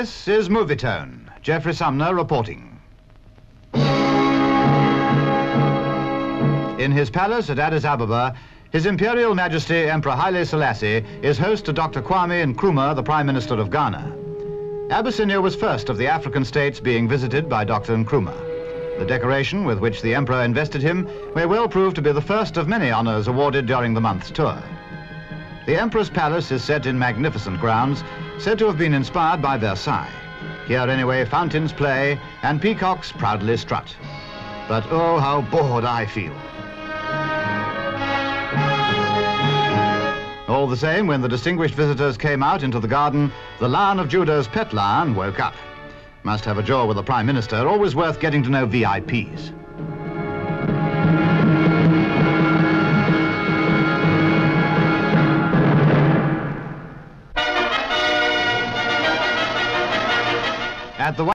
This is Movie Tone. Jeffrey Sumner reporting. In his palace at Addis Ababa, His Imperial Majesty Emperor Haile Selassie is host to Dr. Kwame Nkrumah, the Prime Minister of Ghana. Abyssinia was first of the African states being visited by Dr. Nkrumah. The decoration with which the Emperor invested him may well prove to be the first of many honors awarded during the month's tour. The Emperor's palace is set in magnificent grounds, said to have been inspired by Versailles. Here anyway fountains play and peacocks proudly strut. But oh, how bored I feel. All the same, when the distinguished visitors came out into the garden, the Lion of Judah's pet lion woke up. Must have a jaw with the Prime Minister, always worth getting to know VIPs. At the